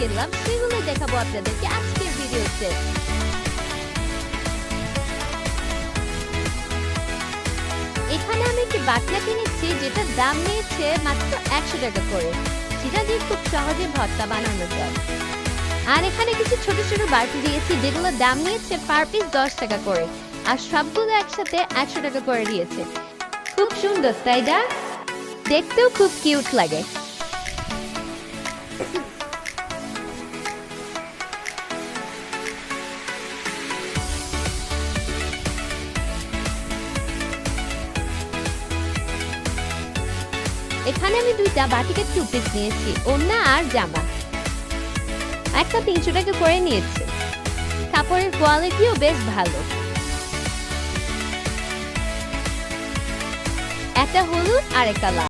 কিনলাম সেগুলো দেখাবো আপনাদেরকে আজকের ভিডিওতে। এখানে আমি একটি বাটনা কিনেছি যেটার দাম নিয়েছে মাত্র 100 টাকা করে, সেটা দিয়ে খুব সহজে ভর্তা বানানো যায়। আর এখানে কিছু ছোট ছোট বাটি দিয়েছি যেগুলোর দাম নিয়েছে পার পিস 10 টাকা করে, আর সবগুলো একসাথে 100 টাকা করে দিয়েছে। খুব সুন্দর তাই না? দেখতেও খুব কিউট লাগে। এখানে আমি দুইটা বাটিকের টু পিস নিয়েছি, ওড়না আর জামা। একটা 300 টাকা করে নিয়েছে। কাপড়ের কোয়ালিটিও বেশ ভালো। একটা হলুদ আর একটা লাল।